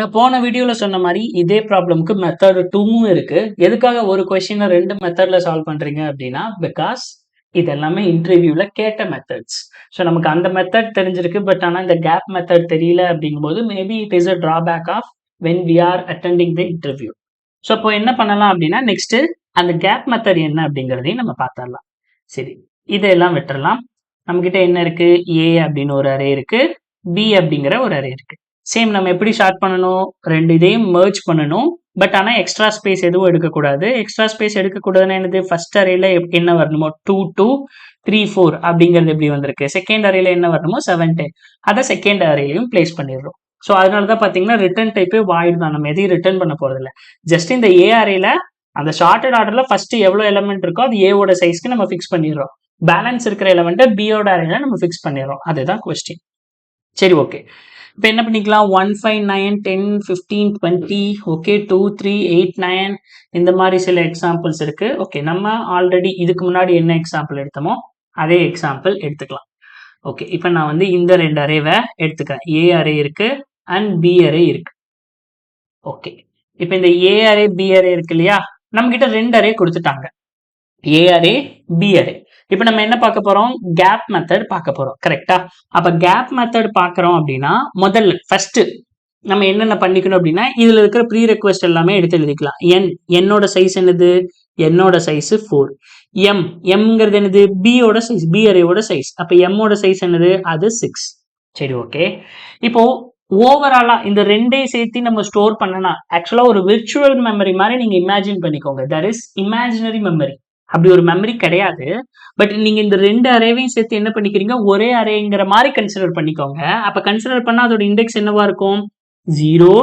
நான் போன வீடியோல சொன்ன மாதிரி இதே ப்ராப்ளம்க்கு மெத்தட் 2வும் இருக்கு. எதுக்காக ஒரு கொஸ்டினை 2 மெத்தட்ல சால்வ் பண்றீங்க அப்படின்னா, பிகாஸ் இது எல்லாமே இன்டர்வியூல கேட்ட மெத்தட்ஸ். ஸோ நமக்கு அந்த மெத்தட் தெரிஞ்சிருக்கு. பட் ஆனால் இந்த கேப் மெத்தட் தெரியல அப்படிங்கும்போது maybe it is a drawback of when we are attending the interview. So இப்போ என்ன பண்ணலாம் அப்படின்னா, நெக்ஸ்ட் அந்த கேப் மெத்தட் என்ன அப்படிங்கிறதையும் நம்ம பார்த்துடலாம். சரி, இதெல்லாம் விட்டுறலாம். நம்ம கிட்ட என்ன இருக்கு? ஏ அப்படின்னு ஒரு அரே இருக்கு, பி அப்படிங்கிற ஒரு அரே இருக்கு. சேம் நம்ம எப்படி ஷார்ட் பண்ணணும்? 2 இதையும் மெர்ஜ் பண்ணணும். பட் ஆனால் எக்ஸ்ட்ரா ஸ்பேஸ் எதுவும் எடுக்கக்கூடாது. எக்ஸ்ட்ரா ஸ்பேஸ் எடுக்கக்கூடாதுன்னா என்னது? ஃபர்ஸ்ட் அரேல என்ன வரணுமோ 2 2 3 4 அப்படிங்கிறது எப்படி வந்திருக்கு? செகண்ட் அரேல என்ன வரணுமோ 7 10 அதை செகண்ட் அரேலையும் பிளேஸ் பண்ணிடுறோம். ஸோ அதனால தான் பார்த்தீங்கன்னா ரிட்டர்ன் டைப்பே வாய்டு தான். நம்ம எதையும் ரிட்டர்ன் பண்ண போறதில்ல. ஜஸ்ட் இந்த ஏ அரேல அந்த ஷார்ட்டட் ஆர்டர்ல ஃபர்ஸ்ட் எவ்வளோ எலமெண்ட் இருக்கோ அது ஏவோட சைஸ்க்கு நம்ம ஃபிக்ஸ் பண்ணிடுறோம். பேலன்ஸ் இருக்கிற எலமெண்ட்டை பியோட அரேல நம்ம ஃபிக்ஸ் பண்ணிடுறோம். அதுதான் கொஸ்டின். சரி, ஓகே. இப்போ என்ன பண்ணிக்கலாம்? 1 5 9 10 15 20 ஓகே, 2 3 8 9 இந்த மாதிரி சில எக்ஸாம்பிள்ஸ் இருக்கு. ஓகே, நம்ம ஆல்ரெடி இதுக்கு முன்னாடி என்ன எக்ஸாம்பிள் எடுத்தோமோ அதே எக்ஸாம்பிள் எடுத்துக்கலாம். ஓகே, இப்போ நான் வந்து இந்த 2 அரேவை எடுத்துக்கிறேன். ஏ அரே இருக்கு அண்ட் பி அரே இருக்கு. ஓகே, இப்போ இந்த ஏ அரே பி அரே இருக்கு இல்லையா? நம்ம கிட்ட 2 அரே கொடுத்துட்டாங்க, ஏ அரே பி அரே. இப்போ நம்ம என்ன பார்க்க போறோம்? கேப் மெத்தட் பார்க்க போறோம். கரெக்டா? அப்ப கேப் மெத்தட் பார்க்கறோம் அப்படின்னா முதல்ல ஃபர்ஸ்ட் நம்ம என்னென்ன பண்ணிக்கணும் அப்படின்னா, இதுல இருக்கிற ப்ரீ ரெக்வெஸ்ட் எல்லாமே எடுத்து எழுதிக்கலாம். என்னோட சைஸ் என்னது? என்னோட சைஸ் 4. எம்ங்கிறது என்னது? பியோட சைஸ், பி அரேயோட சைஸ். அப்ப எம்மோட சைஸ் என்னது? அது 6. சரி, ஓகே. இப்போ ஓவராலா இந்த 2ஐயும் சேர்த்து நம்ம ஸ்டோர் பண்ணனா ஆக்சுவலா ஒரு விர்ச்சுவல் மெமரி மாதிரி நீங்க இமேஜின் பண்ணிக்கோங்க. That is imaginary memory. அப்படி ஒரு மெமரி கிடையாது. பட் நீங்க இந்த 2 அரேவையும் சேர்த்து என்ன பண்ணிக்கிறீங்க? ஒரே அரேங்கிற மாதிரி கன்சிடர் பண்ணிக்கோங்க. அப்ப கன்சிடர் பண்ணா அதோட இண்டெக்ஸ் என்னவா இருக்கும்? 0.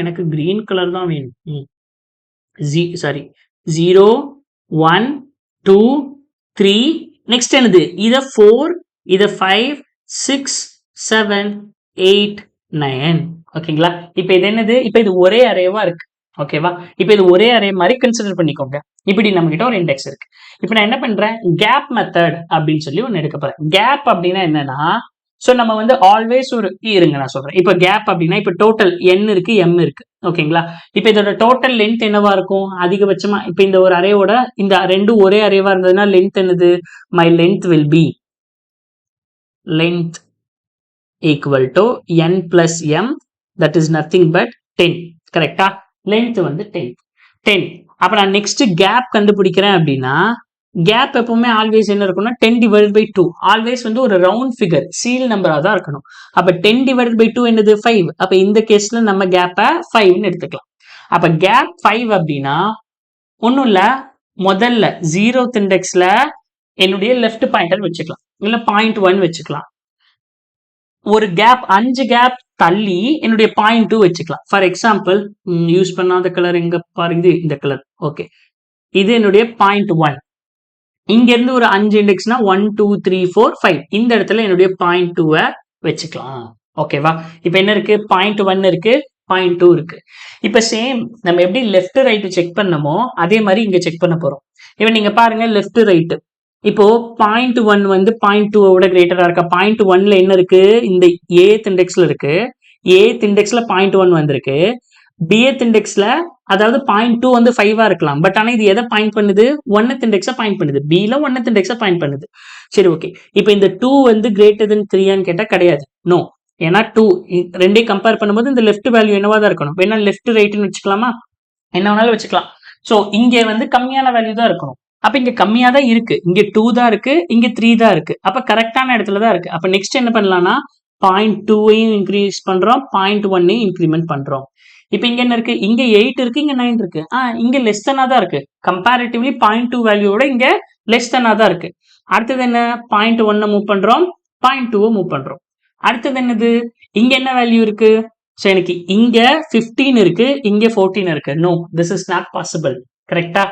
எனக்கு கிரீன் கலர் தான் வேணும். சாரி, 0 1 2 3 நெக்ஸ்ட் என்னது? இத 4, இத 5 6 7 8 9. ஓகேங்களா? இப்ப இது என்னது? இப்ப இது ஒரே அரேவா இருக்கு. ஓகேவா? இப்ப இது ஒரே அரே மாதிரி கன்சிடர் பண்ணிக்கோங்க. இப்படி நம்ம கிட்ட ஒரு இண்டெக்ஸ் இருக்கு. இப்ப நான் என்ன பண்றேன்? கேப் மெத்தட் அப்படின்னு சொல்லி ஒன்னு எடுக்க போறேன். கேப் அப்படின்னா என்னன்னா, சோ நம்ம வந்து ஆல்வேஸ் ஒரு இருங்க நான் சொல்றேன். இப்ப கேப் அப்படின்னா இப்ப டோட்டல் n இருக்கு, m இருக்கு. ஓகேங்களா? இப்ப இதோட டோட்டல் லென்த் என்னவா இருக்கும்? அதிகபட்சமா இப்ப இந்த ஒரு அரேவோட இந்த 2 ஒரே அரேவா இருந்ததுன்னா லென்த் என்னது? My length will be length equal to n plus m, that is nothing but 10. கரெக்டா? லென்த் வந்து 10. அப்ப நான் நெக்ஸ்ட் கேப் கண்டுபிடிக்கிறேன் அப்படின்னா, கேப் எப்பவுமே ஆல்வேஸ் என்ன இருக்கும்னா 10 divided by 2. ஆல்வேஸ் வந்து ஒரு ரவுண்ட் ஃபிகர், சீல் நம்பரா தான் இருக்கணும். அப்ப 10 divided by 2 என்னது? 5. அப்ப இந்த கேஸ்ல நம்ம கேப்பை 5ன்னு எடுத்துக்கலாம். அப்ப கேப் 5 அப்படின்னா ஒன்னும் இல்ல, முதல்ல 0th இண்டெக்ஸ்ல என்னுடைய லெஃப்ட் பாயிண்டர் வச்சுக்கலாம், இல்ல 0.1 வச்சுக்கலாம். ஒரு கேப் 5 கேப் தள்ளி என்னுடைய 0.2 வச்சுக்கலாம். ஃபார் எக்ஸாம்பிள், யூஸ் பண்ணாத கலர் எங்க பாருங்க, இந்த கலர். ஓகே, இது என்னுடைய 0.1. இங்க இருந்து ஒரு 5 இண்டெக்ஸ்னா 1 2 3 4 5. இந்த இடத்துல என்னுடைய 0.2 வச்சுக்கலாம். ஓகேவா? இப்ப என்ன இருக்கு? 0.1 இருக்கு, 0.2 இருக்கு. இப்ப சேம் நம்ம எப்படி லெஃப்ட் ரைட் செக் பண்ணமோ அதே மாதிரி இங்க செக் பண்ண போறோம். இப்ப நீங்க பாருங்க, லெஃப்ட் ரைட். இப்போ 0.1 வந்து 0.2 விட கிரேட்டரா இருக்கா? 0.1ல என்ன இருக்கு? இந்த ஏத் இண்டெக்ஸ்ல இருக்கு. ஏத் இண்டெக்ஸ்ல 0.1 வந்திருக்கு. பிஎத் இண்டெக்ஸ்ல, அதாவது 0.2 வந்து 5 இருக்கலாம். பட் ஆனா இது எதை பாயிண்ட் பண்ணுது? 1th இண்டெக்ஸ பாயிண்ட் பண்ணுது. பில 1th இண்டெக்ஸ பாயிண்ட் பண்ணுது. சரி, ஓகே. இப்போ இந்த 2 வந்து கிரேட்டர் தென் 3 கேட்டா கிடையாது. நோ. ஏன்னா 2 ரெண்டையும் கம்பேர் பண்ணும்போது இந்த லெஃப்ட் வேல்யூ என்னவா தான் இருக்கணும். வேணா லெஃப்ட் ரைட்னு வச்சுக்கலாமா? என்ன வேணாலும் வச்சுக்கலாம். சோ இங்க வந்து கம்மியான வேல்யூ தான் இருக்கணும். அப்ப இங்க கம்மியா தான் இருக்கு. இங்க 2 தான் இருக்கு, இங்க 3 தான் இருக்கு. அப்ப கரெக்டான இடத்துல தான் இருக்கு. அப்ப நெக்ஸ்ட் என்ன பண்ணலாம்னா 0.2ஐயும் இன்க்ரீஸ் பண்றோம், 0.1ஐயும் இன்க்ரிமெண்ட் பண்றோம். இப்ப இங்க என்ன இருக்கு? இங்க 8 இருக்கு, இங்க 9 இருக்கு. இங்க லெஸ் தெனா தான் இருக்கு. கம்பேரிட்டிவ்லி 0.2 வேல்யூவோட இங்க லெஸ் தெனா தான் இருக்கு. அடுத்தது என்ன? 0.1 மூவ் பண்றோம், 0.2 மூவ் பண்றோம். அடுத்தது என்னது? இங்க என்ன வேல்யூ இருக்கு? சோ எனக்கு இங்க 15 இருக்கு, இங்க 14 இருக்கு. No, this is not possible. கரெக்டா?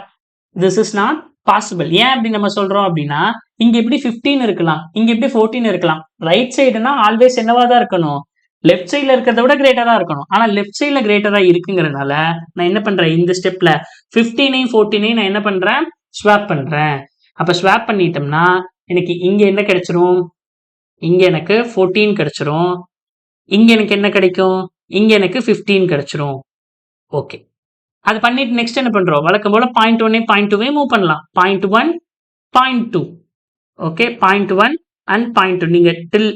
This is not possible. ஏன் அப்படி நம்ம சொல்றோம் அப்படின்னா, இங்க எப்படி 15 இருக்கலாம், இங்க எப்படி 14 இருக்கலாம். ரைட் சைடுனா ஆல்வேஸ் என்னவா தான் இருக்கணும்? லெஃப்ட் சைட்ல இருக்கிறத விட கிரேட்டரா இருக்கணும். ஆனா லெஃப்ட் சைட்ல கிரேட்டரா இருக்குங்கிறதுனால நான் என்ன பண்றேன்? இந்த ஸ்டெப்ல 15ஐயும் 14ஐயும் நான் என்ன பண்றேன்? ஸ்வாப் பண்றேன். அப்ப ஸ்வாப் பண்ணிட்டோம்னா எனக்கு இங்க என்ன கிடைச்சிரும்? இங்க எனக்கு 14 கிடைச்சிரும். இங்க எனக்கு என்ன கிடைக்கும்? இங்க எனக்கு 15 கிடைச்சிரும். ஓகே, அது பண்ணிட்டு நெக்ஸ்ட் என்ன பண்றோம், வழக்கம் போல பாயிண்ட் 1 பாயிண்ட் 2 மூவ் பண்ணலாம். Point 1 point 2. Okay, point 1 and point 2 நீங்க டில்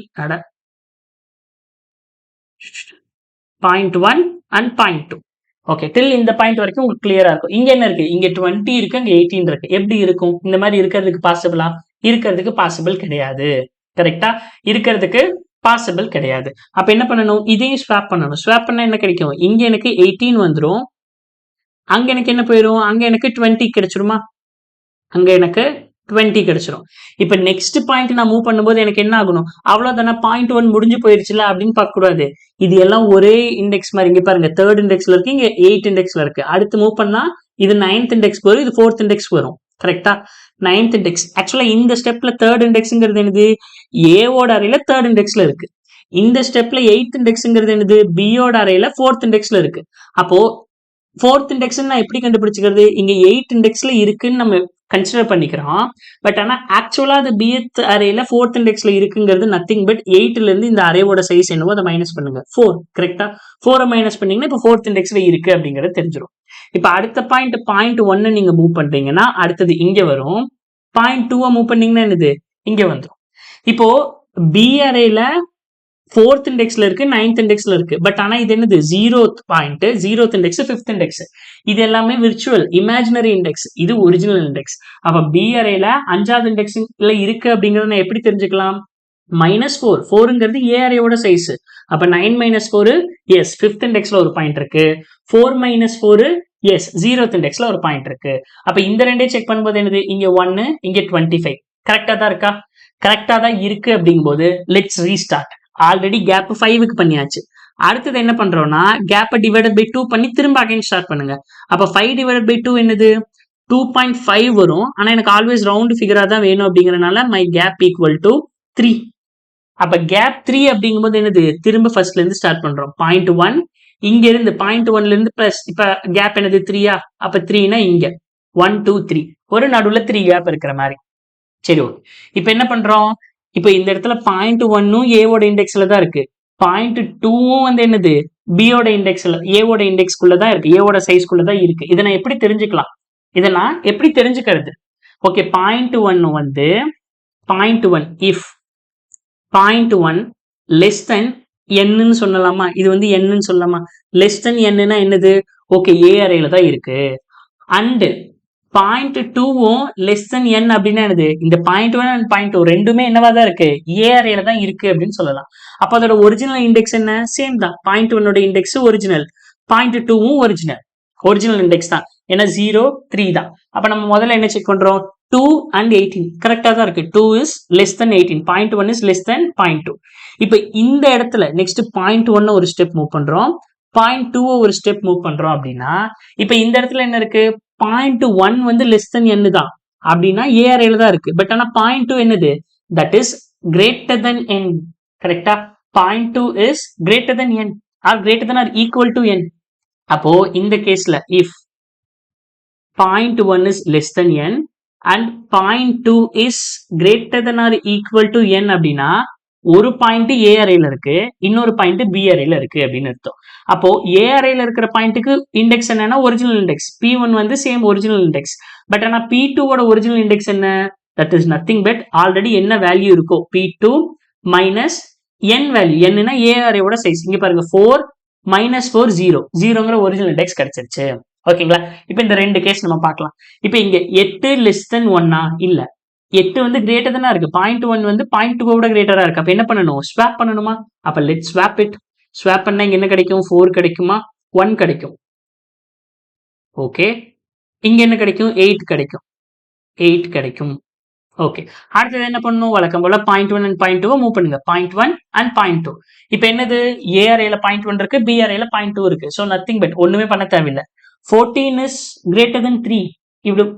பாயிண்ட் 1 அண்ட் பாயிண்ட் 2. ஓகே, டில் இந்த பாயிண்ட் வரைக்கும் உங்களுக்கு கிளியரா இருக்கும். இங்க என்ன இருக்கு, இங்க 20 இருக்கு, இங்க 18 இருக்கு. எப்படி இருக்கும், இந்த மாதிரி இருக்கிறதுக்கு பாசிபிளா? இருக்கிறதுக்கு பாசிபிள் கிடையாது. கரெக்டா, இருக்கிறதுக்கு பாசிபிள் கிடையாது. அப்ப என்ன பண்ணணும், இதையும் ஸ்வாப் பண்ணணும். ஸ்வாப் பண்ணா என்ன கிடைக்கும், இங்க எனக்கு 18 வந்துரும், அங்க எனக்கு என்ன போயிடும், அங்க எனக்கு 20 கிடைச்சிருமா, அங்க எனக்கு 20 கிடைச்சிரும். இப்ப நெக்ஸ்ட் பாயிண்ட் நான் மூவ் பண்ணும்போது எனக்கு என்ன ஆகணும், அவ்வளவுதானே, பாயிண்ட் 1 முடிஞ்சு போயிருச்சுல அப்படின்னு பார்க்க கூடாது. இது எல்லாம் ஒரே இண்டெக்ஸ் மாதிரி. இங்க பாருங்க, 3rd இண்டெக்ஸ்ல இருக்கு, இங்க 8th இண்டெக்ஸ்ல இருக்கு. அடுத்து மூவ் பண்ணா இது 9th இண்டெக்ஸ் வரும், இது 4th இண்டெக்ஸ் வரும். கரெக்டா, 9th இண்டெக்ஸ். ஆக்சுவலா இந்த ஸ்டெப்ல 3rd இண்டெக்ஸ்ங்கிறது என்னது, ஏவோட அறையில 3rd இண்டெக்ஸ்ல இருக்கு. இந்த ஸ்டெப்ல 8th இண்டெக்ஸ்ங்கிறது என்னது, பியோட அறையில 4th இண்டெக்ஸ்ல இருக்கு. அப்போ 4th இண்டெக்ஸ் நான் எப்படி கண்டுபிடிச்சுக்கிறது, இங்க 8 இண்டெக்ஸ்ல இருக்குன்னு நம்ம கன்சிடர் பண்ணிக்கிறோம். பட் ஆனா ஆக்சுவலா அது பிஎத் அரேல 4th இண்டெக்ஸ்ல இருக்குங்கிறது நத்திங் பட் 8ல இருந்து இந்த அரேவோட சைஸ் என்னவோ அதை மைனஸ் பண்ணுங்க, 4. கரெக்டா, 4 மைனஸ் பண்ணீங்கன்னா இப்போ 4th இண்டெக்ஸ்ல இருக்கு அப்படிங்கிறது தெரிஞ்சிடும். இப்ப அடுத்த பாயிண்ட் 1 நீங்க மூவ் பண்றீங்கன்னா அடுத்தது இங்க வரும். பாயிண்ட் 2 மூவ் பண்ணீங்கன்னா என்னது, இங்க வந்துடும். இப்போ பி அரேல 4th இண்டெக்ஸ்ல இருக்கு, 9th இண்டெக்ஸ்ல இருக்கு. பட் ஆனா இது என்னது, 0th point, 0th index, 5th index. இது எல்லாமே விர்ச்சுவல் இமேஜினரி இண்டெக்ஸ், இது ஒரிஜினல் இண்டெக்ஸ். அப்ப பி அரேல 5வது இண்டெக்ஸ்ல இருக்கு அப்படிங்கறத நான் எப்படி தெரிஞ்சுக்கலாம், -4. 4ங்கிறது ஏ அரேயோட சைஸ். அப்ப 9 - 4 எஸ் 5th இண்டெக்ஸ்ல ஒரு பாயிண்ட் இருக்கு. 4 - 4 எஸ் 0th இண்டெக்ஸ்ல ஒரு பாயிண்ட் இருக்கு. அப்ப இந்த ரெண்டே செக் பண்ணும்போது என்னது, இங்க 1, இங்க 25. கரெக்டா தான் இருக்கா, கரெக்டா தான் இருக்கு. அப்படிங்கும்போது லெட்ஸ் ரீஸ்டார்ட். ஆல்ரெடி கேப் 5க்கு பண்ணியாச்சு. அடுத்தது என்ன பண்றோம்னா கேப்பை டிவைடட் பை 2 பண்ணி திரும்ப அகைன் ஸ்டார்ட் பண்ணுங்க. அப்ப 5 டிவைடட் பை 2 என்னது, 2.5 வரும். ஆனா எனக்கு ஆல்வேஸ் ரவுண்ட் ஃபிகரா தான் வேணும் அப்படிங்கறதுனால மை கேப் ஈக்குவல் டு 3. அப்ப கேப் 3 அப்படிங்கும்போது என்னது, திரும்ப ஃபர்ஸ்ட்ல இருந்து ஸ்டார்ட் பண்றோம். பாயிண்ட் 1 இங்க இருந்து பாயிண்ட் 1ல இருந்து பிளஸ், இப்ப கேப் என்னது 3யா, அப்ப 3னா இங்க 1 2 3 ஒரு நடுவுல 3 கேப் இருக்கிற மாதிரி. சரி, ஓகே. இப்ப என்ன பண்றோம், இப்ப இந்த இடத்துல பாயிண்ட் 1 ஏவோட இண்டெக்ஸ்ல தான் இருக்கு. பாயிண்ட் 2 வந்து என்னது, பியோட இண்டெக்ஸ்ல, ஏவோட இண்டெக்ஸ்குள்ளதான் இருக்கு, ஏவோட சைஸ்குள்ளதான் இருக்கு. இதை நான் எப்படி தெரிஞ்சுக்கலாம், இதை நான் எப்படி தெரிஞ்சுக்கிறது? ஓகே, பாயிண்ட் 1 வந்து point 1 if point 1 less than என்னன்னு சொல்லலாமா, இது வந்து என்னன்னு சொல்லலாமா, லெஸ் தென் என்னன்னா என்னது, ஓகே ஏ அரேல தான் இருக்கு. அண்ட் பாயிண்ட் 2வும் லெஸ் தென் n அப்படின்னா என்னது, இந்த பாயிண்ட் 1 அண்ட் பாயிண்ட் 2 ரெண்டுமே என்னவா தான் இருக்கு, ஏ அரேல தான் இருக்கு அப்படின்னு சொல்லலாம். அப்ப அதோட ஒரிஜினல் இண்டெக்ஸ் என்ன, சேம் தான். பாயிண்ட் 1 இண்டெக்ஸ் ஒரிஜினல், பாயிண்ட் 2வும் ஒரிஜினல் இண்டெக்ஸ் தான். ஏன்னா 0 3 தான். அப்ப நம்ம முதல்ல என்ன செக் பண்றோம், 2 and 18 கரெக்டா தான் இருக்கு. 2 is less than 18, point 1 is less than point 2. இப்ப இந்த இடத்துல நெக்ஸ்ட் பாயிண்ட் 1 ஒரு ஸ்டெப் மூவ் பண்றோம், பாயிண்ட் 2 ஒரு ஸ்டெப் மூவ் பண்றோம் அப்படின்னா இப்ப இந்த இடத்துல என்ன இருக்கு, பாயிண்ட் 1 வந்து லெஸ் தென் n தான் அப்படின்னா ஏ அரேல தான் இருக்கு. பட் ஆனா பாயிண்ட் 2 என்னது, that is greater than n. கரெக்டா, point 2 is greater than n or greater than or equal to n. அப்போ இந்த கேஸ்ல if point 1 is less than n and point 2 is greater than or equal to n அப்படின்னா ஒரு point ஏ அரேல இருக்கு, இன்னொரு point B அரேல இருக்கு அப்படின்னு அர்த்தம். அப்போ ஏ அரேல இருக்கிற பாயிண்ட்டுக்கு இண்டெக்ஸ் என்னன்னா ஒரிஜினல் இண்டெக்ஸ், P1 வந்து சேம் ஒரிஜினல் இண்டெக்ஸ். பட் ஆனா P2 ஓட ஒரிஜினல் இண்டெக்ஸ் என்ன, that is nothing but already என்ன வேல்யூ இருக்கோ P2 மைனஸ் n வேல்யூ, என்னன்னா ஏ அரேவோட சைஸ். இங்க பாருங்க 4 - 4 0, 0ங்கிற ஒரிஜினல் இண்டெக்ஸ் கிடைச்சிருச்சு. ஓகேங்களா, இப்ப இந்த ரெண்டு கேஸ் நம்ம பார்க்கலாம். இப்ப இங்க 8 லெஸ் தென் 1 இல்ல, 8 வந்து கிரேட்டர் தானா இருக்கு, பாயிண்ட் 1 வந்து பாயிண்ட் 2 விட கிரேட்டரா இருக்கு. அப்ப என்ன பண்ணணும், ஸ்வாப் பண்ணணுமா. அப்ப லெட் ஸ்வாப் இட். ஸ்வாப் பண்ணா இங்க என்ன கிடைக்கும், 4 கிடைக்குமா, 1 கிடைக்கும். ஓகே, இங்க என்ன கிடைக்கும், 8 கிடைக்கும், 8 கிடைக்கும். ஓகே, அடுத்தது என்ன பண்ணணும், வழக்கம் போல பாயிண்ட் 1 அண்ட் பாயிண்ட் 2 மூவ் பண்ணுங்க. பாயிண்ட் 1 அண்ட் பாயிண்ட் 2 இப்ப என்னது, ஏ அரேல பாயிண்ட் 1 இருக்கு, பி அரேல பாயிண்ட் 2 இருக்கு. சோ நத்திங் பட் ஒண்ணுமே பண்ண தேவையில்லை. 14 இஸ் கிரேட்டர் தென் 3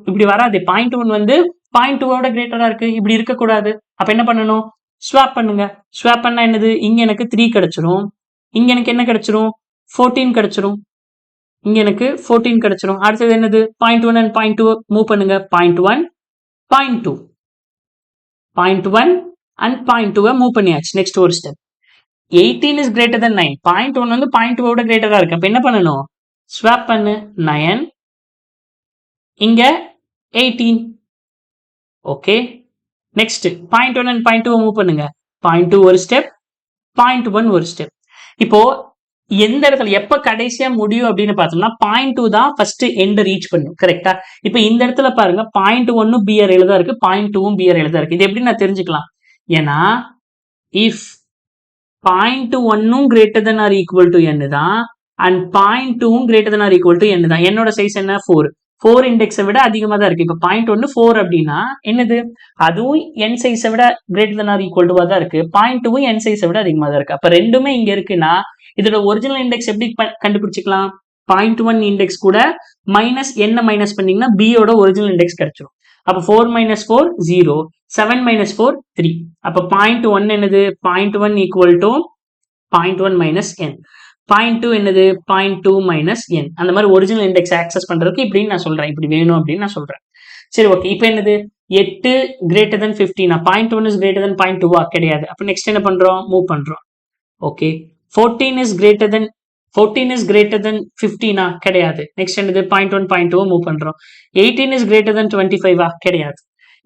இப்படி வராது. பாயிண்ட் 1 வந்து பாயிண்ட் 2 விட கிரேட்டரா இருக்கு, இப்படி இருக்க கூடாது. அப்ப என்ன பண்ணணும், ஸ்வாப் பண்ணுங்க. ஸ்வாப் பண்ணா என்னது, இங்க எனக்கு 3 கிடைச்சிரும், இங்க எனக்கு என்ன கிடைச்சிரும், 14 கிடைச்சிரும், இங்க எனக்கு 14 கிடைச்சிரும். அடுத்தது என்னது, பாயிண்ட் 1 அண்ட் பாயிண்ட் 2 மூவ் பண்ணுங்க. Point 1 point 2 point 1 and point 2 move பண்ணியாச்சு. நெக்ஸ்ட் ஒரு ஸ்டெப், 18 இஸ் கிரேட்டர் தென் 9. 0.1 வந்து 0.2 விட கிரேட்டரா இருக்கு. அப்ப என்ன பண்ணணும்? ஸ்வாப் பண்ணு. 9 இங்க 18. ஓகே, நெக்ஸ்ட் 0.1 அண்ட் 0.2 மூவ் பண்ணுங்க. 0.2 ஒரு ஸ்டெப், 0.1 ஒரு ஸ்டெப். இப்போ எந்த இடத்துல எப்ப கடைசியா முடியும் அப்படின்னு பார்த்தோம்னா 0.2 தான் ஃபர்ஸ்ட் எண்ட் ரீச் பண்ணும். கரெக்டா? இப்ப இந்த இடத்துல பாருங்க 0.1 பி அறையில தான் இருக்கு, 0.2 பி அறையில தான் இருக்கு. இது எப்படி நான் தெரிஞ்சுக்கலாம்? ஏன்னா if 0.1 greater than or equal to n தான் and 0.2 greater than or equal to n தான். என்னோட சைஸ் என்ன? 4. 4 இண்டெக்ஸை விட அதிகமா தான் இருக்கு. இப்ப 0.1 4 அப்படின்னா என்னது? அதுவும் n சைஸை விட greater than or equal to தான் இருக்கு. 0.2 n சைஸை விட அதிகமா தான் இருக்கு. அப்ப ரெண்டுமே இங்க இருக்குன்னா இதோட ஒரிஜினல் இண்டெக்ஸ் எப்படி கண்டுபிடிச்சிக்கலாம்? 0.1 இண்டெக்ஸ் கூட மைனஸ் என்ன மைனஸ் பண்ணீங்கன்னா b யோட ஒரிஜினல் இண்டெக்ஸ் கிடைச்சிடும். அப்ப 4 minus 4 0, 7 minus 4 3. அப்ப 0.1 என்னது? 0.1 equal to 0.1 minus n. 0.2 என்னது? 0.2 minus n. அந்த மாதிரி ஒரிஜினல் இண்டெக்ஸ் ஆக்சஸ் பண்றதுக்கு இப்படின்னு நான் சொல்றேன். இப்படி வேணும் அப்படின்னு நான் சொல்றேன். சரி, ஓகே. இப்போ என்னது? 8 greater than 15. 0.1 is greater than 0.2 கிடையாது. அப்ப நெக்ஸ்ட் என்ன பண்றோம்? மூவ் பண்றோம். ஓகே, 14 is greater than 15 கிடையாது. நெக்ஸ்ட் என்னது? 0.1 0.2 மூவ் பண்றோம். 18 is greater than 25 கிடையாது.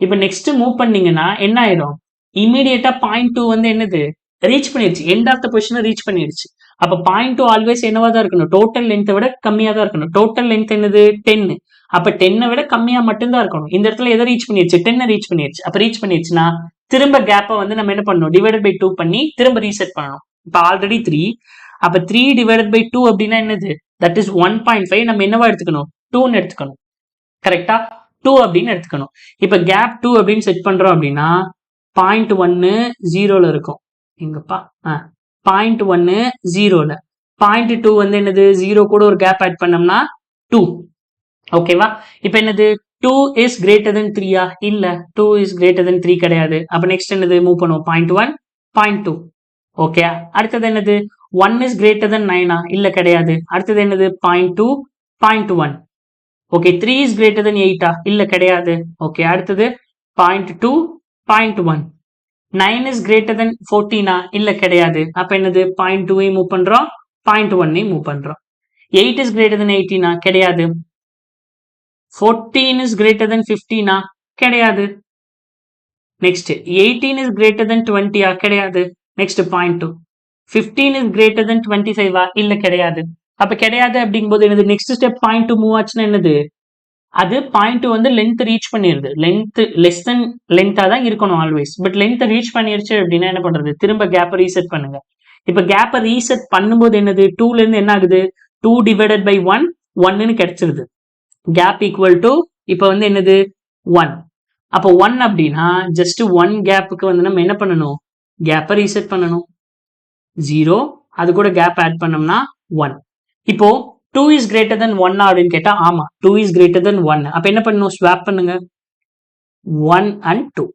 இப்ப நெக்ஸ்ட் மூவ் பண்ணீங்கன்னா என்ன ஆயிடும்? இமீடியட்டா 0.2 வந்து என்னது? ரீச் பண்ணிருச்சு. End of the position reach பண்ணிருச்சு. அப்ப 0.2 ஆல்வேஸ் என்னவா தான் இருக்கணும்? டோட்டல் லென்த்தை விட கம்மியா தான் இருக்கணும். டோட்டல் லென்த் என்னது? 10. அப்ப 10 விட கம்மியா மட்டும்தான் இருக்கணும். இந்த இடத்துல எதை ரீச் பண்ணிருச்சு? 10 ரீச் பண்ணிருச்சு. அப்ப ரீச் பண்ணிருச்சுன்னா திரும்ப கேப்பை வந்து நம்ம என்ன பண்ணணும்? டிவைடட் பை 2 பண்ணி திரும்ப ரீசெட் பண்ணணும். இப்ப ஆல்ரெடி 3. அப்ப 3 divided by 2 அப்படின்னா என்னது? That is 1.5. நம்ம என்னவா எடுத்துக்கணும்? 2ன்னு எடுத்துக்கணும். கரெக்டா? 2 அப்படின்னு எடுத்துக்கணும். இப்ப கேப் 2 அப்படின்னு செட் பண்றோம் அப்படின்னா 0.1 0ல இருக்கும். எங்கப்பா? 0.1 0ல. 0.2 வந்து என்னது? 0 கூட ஒரு கேப் ஆட் பண்ணோம்னா 2. ஓகேவா? இப்ப என்னது? 2 is greater than 3 இல்ல, 2 is greater than 3 கிடையாது. அப்ப நெக்ஸ்ட் என்னது? மூவ் பண்ணுவோம். 0.1 0.2. ஓகே, அடுத்தது என்னது? 1 is greater than 9 இல்ல, கிடையாது. அடுத்தது என்னது? 0.2 0.1. ஓகே, 3 is greater than 8 இல்ல, கிடையாது. ஓகே, அடுத்தது 0.2 0.1. 9 is greater than 14 இல்ல, கிடையாது. அப்ப என்னது? 0.2 மூவ் பண்றோம், 0.1 மூவ் பண்றோம். 8 is greater than 18 கிடையாது. 14 is greater than 15 கிடையாது. நெக்ஸ்ட் 18 is greater than 20 கிடையாது. நெக்ஸ்ட் 0.2. 15 is greater than 25 இல்ல, கிடையாது. அப்ப கிடையாது அப்படிங்கும்போது என்னது? நெக்ஸ்ட் ஸ்டெப் 0.2 மூவ் ஆச்சுன்னா என்னது? அது 0.2 வந்து லென்த் ரீச் பண்ணிருது. லென்த் லெஸ் தென் லென்த்தா தான் இருக்கணும் ஆல்வேஸ். பட் லென்த் ரீச் பண்ணிருச்சு அப்படின்னா என்ன பண்றது? திரும்ப கேப்பை ரீசெட் பண்ணுங்க. இப்ப கேப்பை ரீசெட் பண்ணும்போது என்னது? 2ல இருந்து என்ன ஆகுது? 2 divided by 1 1ன்னு கிடைச்சிருது. கேப் ஈக்குவல் டு இப்ப வந்து என்னது? 1. அப்போ 1 அப்படின்னா ஜஸ்ட் 1 கேப்புக்கு வந்து நம்ம என்ன பண்ணணும்? கேப்பை ரீசெட் பண்ணணும். 0 அது கூட கேப் ஆட் பண்ணோம்னா 1. இப்போ 2 is greater than 1 அப்படின்னு கேட்டா ஆமா, 2 is greater than 1. அப்ப என்ன பண்ணணும்? ஸ்வாப் பண்ணுங்க. 1 and 2.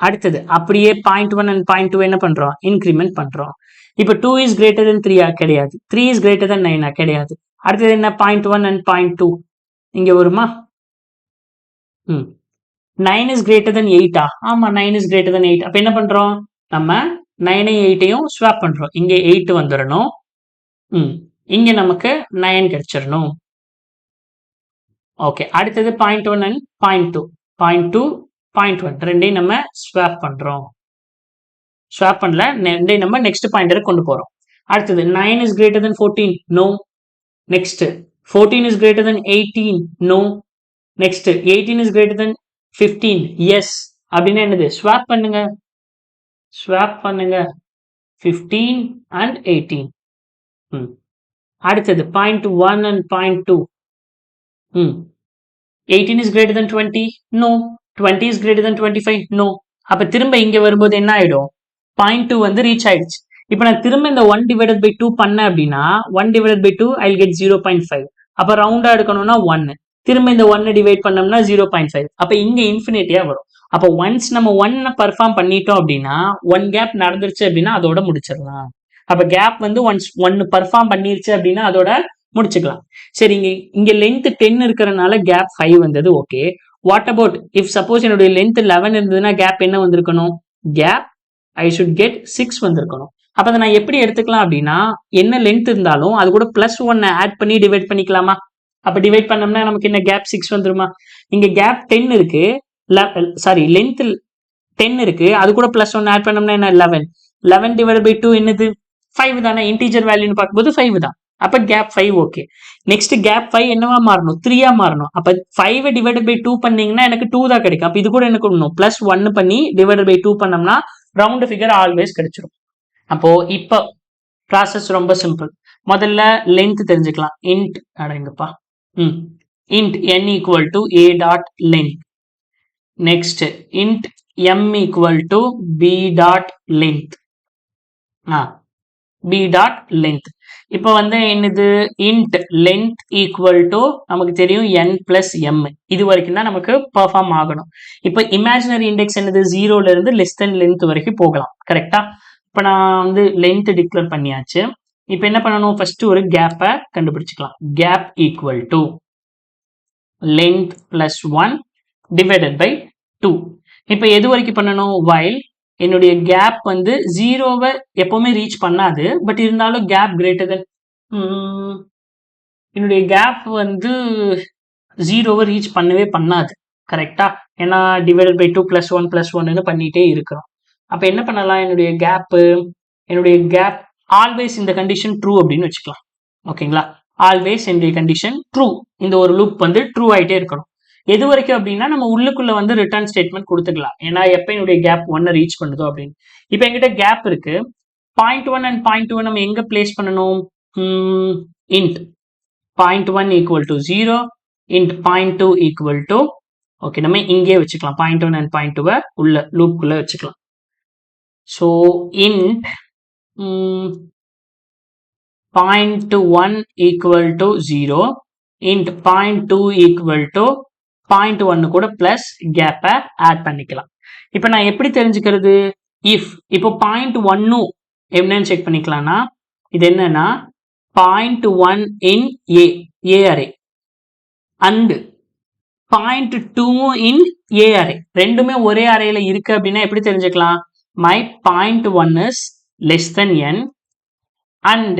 அடுத்தது அப்படியே 0.1 and 0.2 என்ன பண்றோம்? இன்கிரிமெண்ட் பண்றோம். இப்ப 2 is greater than 3 கிடையாது. 3 is greater than 9 கிடையாது. அடுத்தது என்ன? 0.1 and 0.2 இங்க வருமா? 9 is greater than 8 ஆமா, 9 is greater than 8. அப்ப என்ன பண்றோம்? நம்ம 9 8ஐயும் ஸ்வாப் பண்றோம். இங்க 8 வந்துடணும். இங்க நமக்கு 9 கிடைச்சிடணும். ஓகே, அடுத்தது 0.1 and 0.2. 0.2 0.1 ரெண்டையும் நம்ம ஸ்வாப் பண்றோம். ஸ்வாப் பண்ணல, ரெண்டையும் நம்ம நெக்ஸ்ட் பாயிண்டரை கொண்டு போறோம். அடுத்தது 9 is greater than 14. No. Next 14 is greater than 18. No. Next 18 is greater than 15. Yes. அப்படின்னா என்னது? ஸ்வாப் பண்ணுங்க. ஸ்வாப் பண்ணுங்க. 15 and 18. அடுத்தது 0.1 and 0.2. 18 is greater than 20. No. 20 is greater than 25. No. அப்ப திரும்ப இங்க வரும்போது என்ன ஆயிடும்? 0.2 வந்து ரீச் ஆயிடுச்சு. இப்ப நான் திரும்ப இந்த 1 divided by 2 பண்ண அப்படின்னா 1 divided by 2 I'll get 0.5. அப்ப ரவுண்டா எடுக்கணும்னா 1. திரும்ப இந்த 1 டிவைட் பண்ணோம்னா 0.5. அப்ப இங்க இன்ஃபினிட்டியா வரும். அப்ப ஒன்ஸ் நம்ம 1 பர்ஃபார்ம் பண்ணிட்டோம் அப்படின்னா 1 கேப் நடந்துருச்சு அப்படின்னா அதோட முடிச்சிடலாம். அப்ப கேப் வந்து ஒன்ஸ் 1 பர்ஃபார்ம் பண்ணிருச்சு அப்படின்னா அதோட முடிச்சுக்கலாம். சரி, இங்க லென்த் 10 இருக்கிறதுனால கேப் 5 வந்தது. Okay, what about if suppose என்னுடைய லென்த் 11 இருந்ததுன்னா கேப் என்ன வந்திருக்கணும்? கேப் ஐ ஷுட் கெட் 6 வந்திருக்கணும். அப்ப அதை நான் எப்படி எடுத்துக்கலாம் அப்படின்னா, என்ன லென்த் இருந்தாலும் அது கூட +1 ஆட் பண்ணி டிவைட் பண்ணிக்கலாமா? அப்ப டிவைட் பண்ணோம்னா நமக்கு என்ன கேப் 6 வந்துருமா? இங்க கேப் 10 இருக்கு. சாரி, லென்த் 10 இருக்கு. அது கூட +1 ஆட் பண்ணோம்னா என்ன 11. 11 டிவைட் பை 2 என்னது? 5 தானே. இன்டீஜர் வேல்யூன்னு பார்க்கும்போது 5 தான். அப்ப கேப் 5 ஓகே. நெக்ஸ்ட் கேப் 5 என்னவா மாறணும்? 3 மாறணும். அப்ப 5 டிவைடட் பை 2 பண்ணீங்கன்னா எனக்கு 2 தான் கிடைக்கும். அப்ப இது கூட என்ன பண்ணணும்? +1 பண்ணி டிவைடட் பை 2 பண்ணோம்னா ரவுண்ட் ஃபிகர் ஆல்வேஸ் கிடைச்சிரும். அப்போ இப்போ ப்ராசஸ் ரொம்ப சிம்பிள். முதல்ல லென்த் தெரிஞ்சுக்கலாம். இன்ட் அடங்கப்பா int n equal to a dot length. Next int m equal to b dot length. b dot length. இப்போ வந்து என்னது? int length equal to நமக்கு தெரியும் n plus m. இது வரைக்கும் தான் நமக்கு பெர்ஃபார்ம் ஆகணும். இப்போ இமேஜினரி இண்டெக்ஸ் என்னது? 0ல இருந்து லெஸ் தென் லென்த் வரைக்கும் போகலாம். கரெக்டா? இப்போ நான் வந்து லென்த் டிக்ளேர் பண்ணியாச்சு. இப்போ என்ன பண்ணணும்? ஃபர்ஸ்ட் ஒரு கேப்பை கண்டுபிடிச்சுக்கலாம். Gap equal to length plus 1 divided by 2. இப்போ எது வரைக்கும் பண்ணணும்? வைல் என்னுடைய கேப் வந்து 0வை எப்பவுமே ரீச் பண்ணாது. பட் இருந்தாலும் கேப் கிரேட்டர் தென் என்னுடைய கேப் வந்து 0வை ரீச் பண்ணவே பண்ணாது. கரெக்டா? ஏன்னா டிவைடட் பை 2 +1 +1 பண்ணிட்டே இருக்கிறோம். அப்ப என்ன பண்ணலாம்? என்னுடைய கேப் ஆல்வேஸ் இந்த கண்டிஷன் ட்ரூ அப்படின்னு வச்சுக்கலாம். ஓகேங்களா? ஆல்வேஸ் என்னுடைய கண்டிஷன் ட்ரூ. இந்த ஒரு லூப் வந்து ட்ரூ ஆயிட்டே இருக்கணும். எது வரைக்கும் அப்படின்னா நம்ம உள்ளுக்குள்ள வந்து ரிட்டர்ன் ஸ்டேட்மெண்ட் கொடுத்துக்கலாம். ஏன்னா எப்ப என்னுடைய கேப் 1 ரீச் பண்ணுதோ அப்படின்னு. இப்ப என்கிட்ட கேப் இருக்கு. 0.1 and 0.2 நம்ம எங்க பிளேஸ் பண்ணணும்? int 0.1 equal to 0, int 0.2 equal to, okay, நம்ம இங்கே வச்சுக்கலாம். 0.1 and 0.2 உள்ள லூப் குள்ள வச்சுக்கலாம். So int 0.1 equal to 0, int 0.2 equal to 0.1 கூட பிளஸ் கேப்பை ஆட் பண்ணிக்கலாம். இப்போ நான் எப்படி தெரிஞ்சுக்கிறது? இப்போ 0.1 என்னன்னு செக் பண்ணிக்கலாம்னா, இது என்னன்னா 0.1 in A array and 0.2 in A array. ரெண்டுமே ஒரே அரேல இருக்கு அப்படின்னா எப்படி தெரிஞ்சுக்கலாம்? my 0.1 is less than n and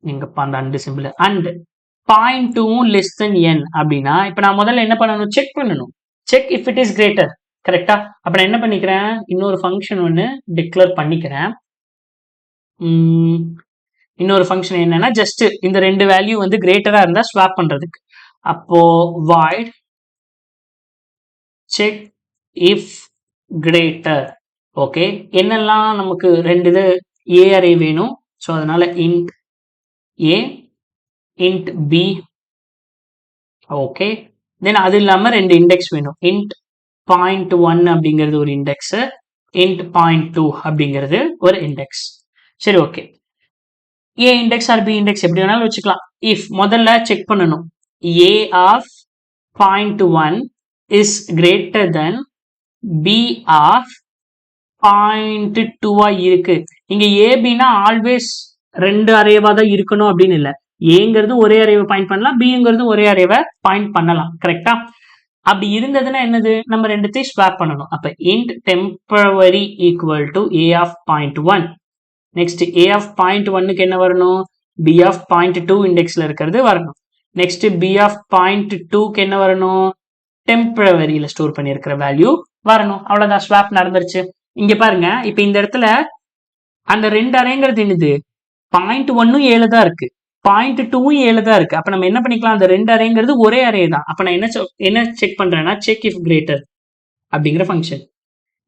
எங்கப்பா அந்த and simple and 0.2 less than n அப்படின்னா இப்போ நான் முதல்ல என்ன பண்ணணும்? செக் பண்ணணும். Check if it is greater. கரெக்டா? அப்ப நான் என்ன பண்ணிக்கிறேன்? இன்னொரு ஃபங்க்ஷன் ஒன்று டிக்ளேர் பண்ணிக்கிறேன். இன்னொரு ஃபங்க்ஷன் என்னன்னா ஜஸ்ட் இந்த ரெண்டு வேல்யூ வந்து கிரேட்டரா இருந்தா ஸ்வாப் பண்றதுக்கு. அப்போ void check if greater. Okay, என்னெல்லாம் நமக்கு ரெண்டு இது ஏ அரே வேணும். ஸோ அதனால int a, int b. Okay, then அது இல்லாம ரெண்டு இண்டெக்ஸ் வேணும். int 0.1 அப்படிங்கிறது ஒரு இண்டெக்ஸ், int 0.2 அப்படிங்கிறது ஒரு இண்டெக்ஸ். சரி, okay. a index or b index எப்படி வேணாலும் வச்சுக்கலாம். if முதல்ல செக் பண்ணணும், a of 0.1 is greater than b of 0.2 இருக்கு. இங்க ஏபினா ஆல்வேஸ் ரெண்டு அரேவா தான் இருக்கணும் அப்படின்னு இல்லை. ஏங்கிறது ஒரே அரேவை பாயிண்ட் பண்ணலாம், பிங்கிறது ஒரே அரேவை பாயிண்ட் பண்ணலாம். கரெக்டா? அப்படி இருந்ததுன்னா என்னது? நம்ம ரெண்டுத்தையும் ஸ்வாப் பண்ணணும். அப்ப int temporary equal to a of 0.1. Next a of 0.1க்கு என்ன வரணும்? b of 0.2 இண்டெக்ஸ்ல இருக்கிறது வரணும். நெக்ஸ்ட் b of 0.2க்கு என்ன வரணும்? டெம்பரவரியில ஸ்டோர் பண்ணியிருக்கிற வேல்யூ வரணும். அவ்வளவுதான், ஸ்வாப் நடந்துருச்சு. இங்க பாருங்க, இப்ப இந்த இடத்துல அந்த ரெண்டு அரேங்கிறது என்னது? 0.1 7 தான் இருக்கு, 0.2 7 தான் இருக்கு. அப்ப நம்ம என்ன பண்ணிக்கலாம்? அந்த ரெண்டு அரேங்கிறது ஒரே அரே தான். அப்ப நான் என்ன செக் பண்றேன்னா செக் இஃப் கிரேட்டர் அப்படிங்கிற ஃபங்க்ஷன்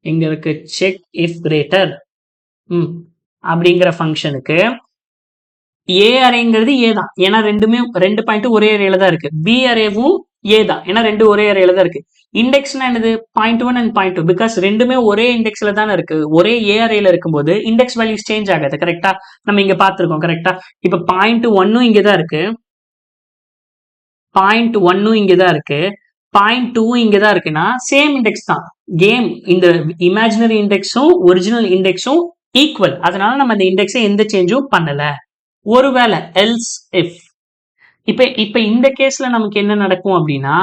எங்க இருக்கு? செக் இஃப் கிரேட்டர் அப்படிங்கிற ஃபங்க்ஷனுக்கு ஏ அரேங்கிறது ஏ தான், ஏன்னா ரெண்டுமே ரெண்டு பாயிண்ட் ஒரே அரேல தான் இருக்கு. பி அரேவும் ஏ தான், ஏன்னா ரெண்டு ஒரே அரேல தான் இருக்கு. இண்டெக்ஸ்னா என்னது? 0.1 and 0.2 பிகாஸ் ரெண்டுமே ஒரே இண்டெக்ஸ்ல தானே இருக்கு. ஒரே ஏ அரேல இருக்கும்போது இண்டெக்ஸ் வேல்யூஸ் சேஞ்ச் ஆகாது. கரெக்டா? நம்ம இங்க பாத்துருக்கோம். கரெக்டா? இப்ப 0.1 இங்கதான் இருக்கு, 0.1 இங்கதான் இருக்கு, 0.2 இங்கதான் இருக்குன்னா சேம் இண்டெக்ஸ் தான். கேம் இந்த இமேஜினரி இண்டெக்ஸும் ஒரிஜினல் இண்டெக்ஸும் ஈக்குவல். அதனால நம்ம அந்த இண்டெக்ஸை எந்த சேஞ்சும் பண்ணல. ஒருவேளை எல்ஸ் இஃப் இப்ப இந்த கேஸ்ல நமக்கு என்ன நடக்கும் அப்படின்னா,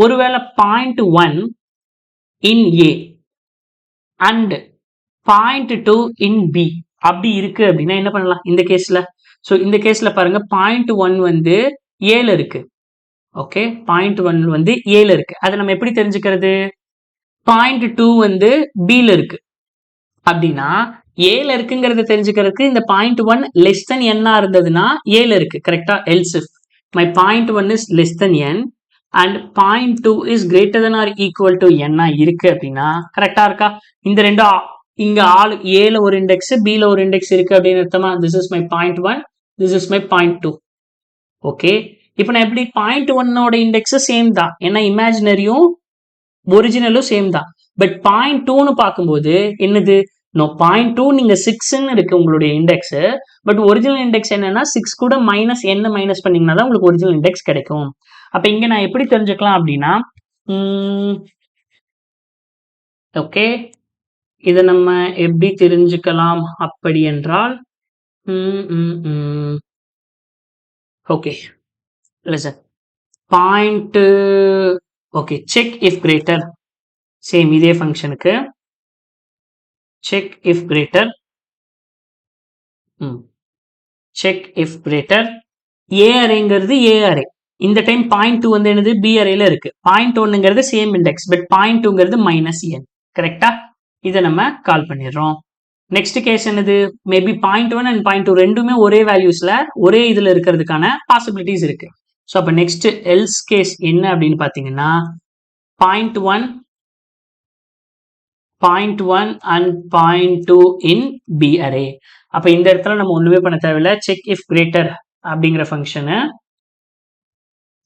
ஒருவேளை 0.1 in A and 0.2 in B அப்படி இருக்கு அப்படின்னா என்ன பண்ணலாம் இந்த கேஸ்ல? ஸோ இந்த கேஸ்ல பாருங்க 0.1 வந்து ஏல இருக்கு. ஓகே, 0.1 வந்து ஏல இருக்கு. அதை நம்ம எப்படி தெரிஞ்சுக்கிறது? 0.2 வந்து பில இருக்கு அப்படின்னா ஏல இருக்குங்கிறத தெரிஞ்சுக்கிறதுக்கு இந்த 0.1 லெஸ் தென் n இருந்ததுன்னா ஏல இருக்கு. கரெக்டா? Else if my 0.1 is less than n and 0.2 is greater than or equal to n இருக்கு அப்படின்னா கரெக்டா இருக்கா? இந்த ரெண்டு இங்க ஆள் ஏல ஒரு இண்டெக்ஸ் பில ஒரு இண்டெக்ஸ் இருக்கு அப்படின்னு அர்த்தமா? This is my 0.1, this is my 0.2. Okay, இப்போ நான் எப்படி 0.1ஓட இண்டெக்ஸ் சேம் தான், ஏன்னா இமேஜினரியும் ஒரிஜினலும் சேம் தான். பட் 0.2ன்னு பார்க்கும்போது என்னது? நோ, 0.2 நீங்க 6ன்னு இருக்கு உங்களுடைய இண்டெக்ஸ். பட் ஒரிஜினல் இண்டெக்ஸ் என்னன்னா 6 கூட மைனஸ் என்ன மைனஸ் பண்ணீங்கன்னா தான் உங்களுக்கு ஒரிஜினல் இண்டெக்ஸ் கிடைக்கும். அப்ப இங்க நான் எப்படி தெரிஞ்சுக்கலாம் அப்படின்னா, ஓகே, இதை நம்ம எப்படி தெரிஞ்சுக்கலாம் அப்படி என்றால், okay listen, point, okay, check if greater, same இதே ஃபங்க்ஷனுக்கு check if greater, check if greater a அரேங்கிறது ஏ அரே. இந்த டைம் 0.2 வந்து என்னது? பி அரேல இருக்கு. 0.1ங்கிறது சேம் இண்டெக்ஸ், பட் 0.2ங்கிறது மைனஸ் n. கரெக்டா? இதை நம்ம கால் பண்ணிடுறோம். நெக்ஸ்ட் கேஸ் என்னது? மேபி 0.1 அண்ட் 0.2 ரெண்டுமே ஒரே வேல்யூஸ்ல ஒரே இதுல இருக்கிறதுக்கான பாசிபிலிட்டிஸ் இருக்கு. ஸோ அப்போ நெக்ஸ்ட் எல்ஸ் கேஸ் என்ன அப்படின்னு பார்த்தீங்கன்னா 0.1 and 0.2 in B array. அப்ப இந்த இடத்துல நம்ம ஒண்ணுமே பண்ண தேவையில்லை. செக் இஃப் கிரேட்டர் அப்படிங்கிற ஃபங்க்ஷனு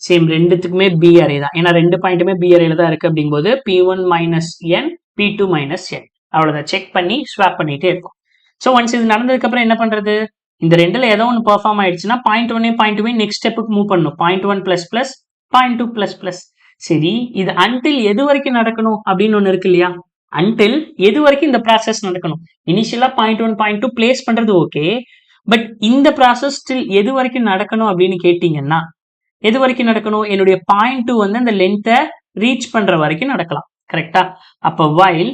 சேம் ரெண்டுத்துக்குமே பி அரே தான், ஏன்னா ரெண்டு பாயிண்ட்டுமே பி அரேல தான் இருக்கு. அப்படிங்கும்போது P1 minus n, P2 minus n, அவ்வளவுதான். செக் பண்ணி ஸ்வாப் பண்ணிட்டே இருக்கும். ஸோ ஒன்ஸ் இது நடந்ததுக்கு அப்புறம் என்ன பண்றது? இந்த ரெண்டுல ஏதோ ஒன்று பெர்ஃபார்ம் ஆயிடுச்சுன்னா 0.1 0.2 நெக்ஸ்ட் ஸ்டெப்புக்கு மூவ் பண்ணணும். 0.1 பிளஸ் பிளஸ் 0.2 பிளஸ் பிளஸ். சரி, இது அன்டில் எது வரைக்கும் நடக்கணும் அப்படின்னு ஒன்று இருக்கு இல்லையா? அன்டில் எது வரைக்கும் இந்த ப்ராசஸ் நடக்கணும்? இனிஷியலா 0.1 0.2 பிளேஸ் பண்றது ஓகே, பட் இந்த ப்ராசஸ் ஸ்டில் எது வரைக்கும் நடக்கணும் அப்படின்னு கேட்டீங்கன்னா, எது வரைக்கும் நடக்கணும்? என்னுடைய 0.2 வந்து அந்த லென்த்தை ரீச் பண்ற வரைக்கும் நடக்கலாம். கரெக்டா? அப்ப வைல்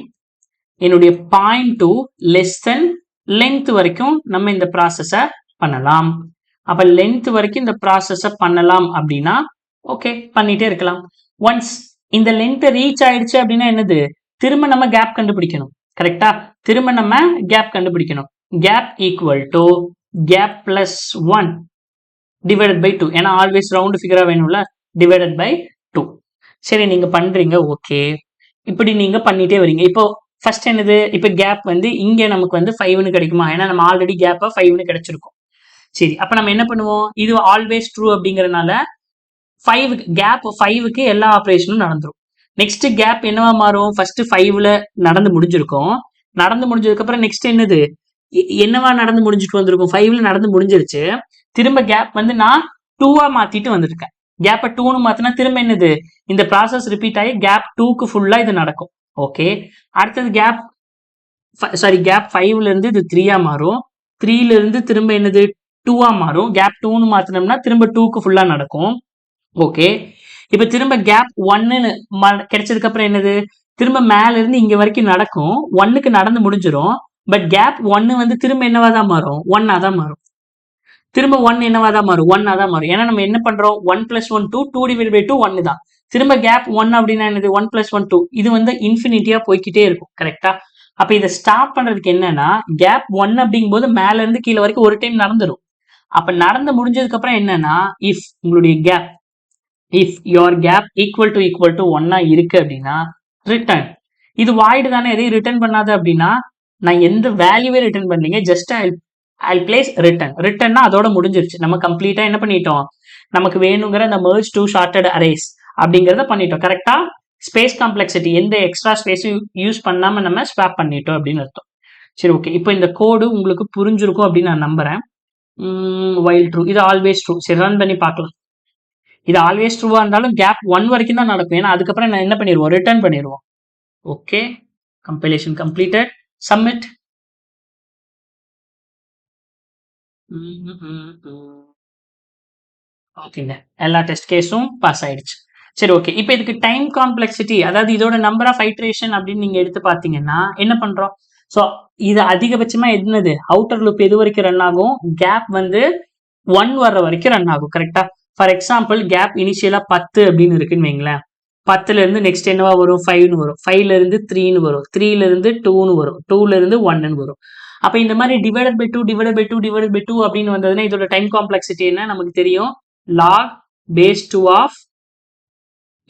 என்னுடைய 0.2 லெஸ் தென் லென்த் வரைக்கும் நம்ம இந்த ப்ராசஸை பண்ணலாம். அப்ப லென்த் வரைக்கும் இந்த ப்ராசஸை பண்ணலாம் அப்படின்னா ஓகே, பண்ணிட்டே இருக்கலாம். ஒன்ஸ் இந்த லென்த் ரீச் ஆயிடுச்சு அப்படின்னா என்னது? திரும்ப நம்ம கேப் கண்டுபிடிக்கணும். கரெக்டா? திரும்ப நம்ம கேப் கண்டுபிடிக்கணும். Gap equal to gap plus 1 divided by 2, ஏன்னா ஆல்வேஸ் ரவுண்ட் ஃபிகரா வேணும்ல, டிவைடட் பை 2. சரி, நீங்க பண்றீங்க, ஓகே. இப்படி நீங்க பண்ணிட்டே வரீங்க. இப்போ ஃபர்ஸ்ட் என்னது? இப்போ கேப் வந்து இங்க நமக்கு வந்து 5ன்னு கிடைக்குமா? ஏன்னா நம்ம ஆல்ரெடி கேப்பை 5ன்னு கிடைச்சிருக்கும். சரி, அப்ப நம்ம என்ன பண்ணுவோம்? இது ஆல்வேஸ் ட்ரூ அப்படிங்கறதுனால 5 கேப் 5க்கு எல்லா ஆப்ரேஷனும் நடந்துரும். நெக்ஸ்ட் கேப் என்னவா மாறும்? ஃபர்ஸ்ட் 5ல நடந்து முடிஞ்சிருக்கும். நடந்து முடிஞ்சதுக்கு அப்புறம் நெக்ஸ்ட் என்னது? என்னவா நடந்து முடிஞ்சிட்டு வந்திருக்கும்? 5ல நடந்து முடிஞ்சிருச்சு. திரும்ப கேப் வந்து நான் 2வா மாத்திட்டு வந்திருக்கேன். கேப்பை 2ன்னு மாத்தினா திரும்ப என்னது? இந்த ப்ராசஸ் ரிப்பீட் ஆகி கேப் 2க்கு ஃபுல்லா இது நடக்கும். ஓகே, அடுத்தது கேப் 5ல இருந்து இது 3ஆ மாறும். 3ல இருந்து திரும்ப என்னது? 2ஆ மாறும். கேப் 2ன்னு மாத்தினோம்னா திரும்ப 2க்கு ஃபுல்லா நடக்கும். ஓகே, இப்ப திரும்ப கேப் 1ன்னு கிடைச்சதுக்கு அப்புறம் என்னது? திரும்ப மேல இருந்து இங்க வரைக்கும் நடக்கும். 1க்கு நடந்து முடிஞ்சிடும். பட் கேப் 1 வந்து திரும்ப என்னவா தான் மாறும்? 1ஆ தான் மாறும். திரும்ப 1 என்னவா தான் மாறும்? 1ஆ தான் மாறும். ஏன்னா நம்ம என்ன பண்றோம்? 1 + 1 2, 2 டிவைட் பை 2 1 தான். திரும்ப கேப் 1 அப்படின்னா என்னது? 1 + 1 2. இது வந்து இன்ஃபினிட்டியா போய்கிட்டே இருக்கும். கரெக்டா? அப்ப இதை ஸ்டாப் பண்றதுக்கு என்னன்னா, கேப் 1 அப்படிங்கும் போது மேல இருந்து கீழே வரைக்கும் ஒரு டைம் நடந்துரும். அப்ப நடந்து முடிஞ்சதுக்கு அப்புறம் என்னன்னா, இஃப் உங்களுடைய gap, if your gap equal to 1ஆ இருக்கு அப்படின்னா ரிட்டர்ன். இது வாய்டு தானே, எதையும் ரிட்டர்ன் பண்ணாத அப்படின்னா நான் எந்த வேல்யூவே ரிட்டர்ன் பண்ணீங்க, ஜஸ்ட் I'll place return. ரிட்டர்ன்னா அதோட முடிஞ்சிருச்சு. நம்ம கம்ப்ளீட்டா என்ன பண்ணிட்டோம்? நமக்கு வேணுங்கிற அந்த merge to sorted arrays அப்படிங்கறத பண்ணிட்டோம். கரெக்டா? ஸ்பேஸ் காம்ப்ளெக்சிட்டி எந்த எக்ஸ்ட்ரா ஸ்பேஸும் யூஸ் பண்ணாம நம்ம ஸ்வாப் பண்ணிட்டோம் அப்படின்னு அர்த்தம். சரி, ஓகே. இப்போ இந்த கோடு உங்களுக்கு புரிஞ்சிருக்கும் அப்படின்னு நான் நம்புறேன். வைல் ட்ரூ, இது ஆல்வேஸ் ட்ரூ. சரி, ரன் பண்ணி பார்க்கலாம். இது ஆல்வேஸ் ட்ரூவா இருந்தாலும் கேப் 1 வரைக்கும் தான் நடக்கும். ஏன்னா அதுக்கப்புறம் நான் என்ன பண்ணிடுவோம்? ரிட்டர்ன் பண்ணிடுவோம். Okay, compilation completed. சப்மிட். ஓகேங்க, எல்லா டெஸ்ட் கேஸும் பாஸ் ஆயிடுச்சு. சரி, ஓகே. இப்போ இதுக்கு டைம் காம்ப்ளெக்சிட்டி, அதாவது இதோட நம்பர் ஆஃப் ஐட்ரேஷன் அப்படின்னு நீங்க எடுத்து பாத்தீங்கன்னா என்ன பண்றோம்? ஸோ இது அதிகபட்சமா என்னது அவுட்டர் லூப் எது வரைக்கும் ரன் ஆகும், கேப் வந்து 1 வர்ற வரைக்கும் ரன் ஆகும். கரெக்டா? ஃபார் எக்ஸாம்பிள் கேப் இனிஷியலா 10 அப்படின்னு இருக்குன்னு வைங்களேன். 10ல இருந்து நெக்ஸ்ட் என்னவா வரும், 5ன்னு வரும். 5ல இருந்து 3ன்னு வரும். 3ல இருந்து 2ன்னு வரும். 2ல இருந்து 1ன்னு வரும். அப்ப இந்த மாதிரி divided by 2 divided by 2 divided by 2 அப்படின்னு வந்ததுன்னா இதோட டைம் காம்ப்ளெக்சிட்டி என்ன நமக்கு தெரியும், log base 2 of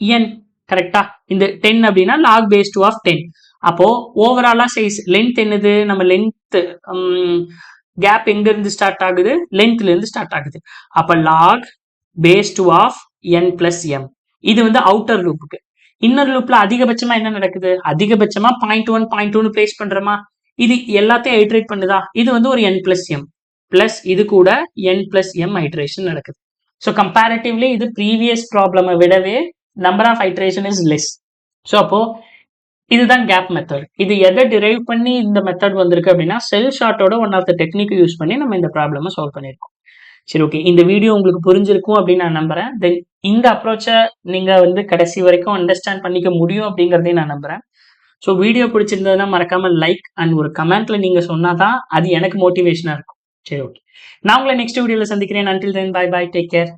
n. கரெக்டா? இந்த 10 அப்படின்னா log base 2 of 10. அப்போ ஓவராலா சைஸ் லென்த் என்னது, நம்ம லென்த் கேப் எங்க இருந்து ஸ்டார்ட் ஆகுது, லென்த்ல இருந்து ஸ்டார்ட் ஆகுது. அப்ப log base 2 of n plus m. இது வந்து அவுட்டர் லூப்புக்கு. இன்னர் லூப்ல அதிகபட்சமா என்ன நடக்குது, அதிகபட்சமா 0.1 0.2 பிளேஸ் பண்றோமா, இது எல்லாத்தையும் ஐட்ரேட் பண்ணுதா, இது வந்து ஒரு n plus m பிளஸ் இது கூட n plus m ஐட்ரேஷன் நடக்குது. ஸோ கம்பேரிட்டிவ்லி இது ப்ரீவியஸ் ப்ராப்ளமை விடவே number of iteration is less. So அப்போ இதுதான் கேப் மெத்தட். இது எதை டிரைவ் பண்ணி இந்த மெத்தட் வந்திருக்கு அப்படின்னா செல் ஷார்ட்டோட one of the technique use பண்ணி நம்ம இந்த ப்ராப்ளமை சால்வ் பண்ணியிருக்கோம். சரி, ஓகே. இந்த வீடியோ உங்களுக்கு புரிஞ்சிருக்கும் அப்படின்னு நான் நம்புறேன். தென் இந்த அப்ரோச்சை நீங்க வந்து கடைசி வரைக்கும் அண்டர்ஸ்டாண்ட் பண்ணிக்க முடியும் அப்படிங்கிறதையும் நான் நம்புறேன். ஸோ வீடியோ பிடிச்சிருந்ததுன்னா மறக்காம லைக் அண்ட் ஒரு கமெண்ட்ல நீங்க சொன்னாதான் அது எனக்கு மோட்டிவேஷனா இருக்கும். சரி, ஓகே. நான் உங்களை நெக்ஸ்ட் வீடியோல சந்திக்கிறேன். until then bye bye, take care.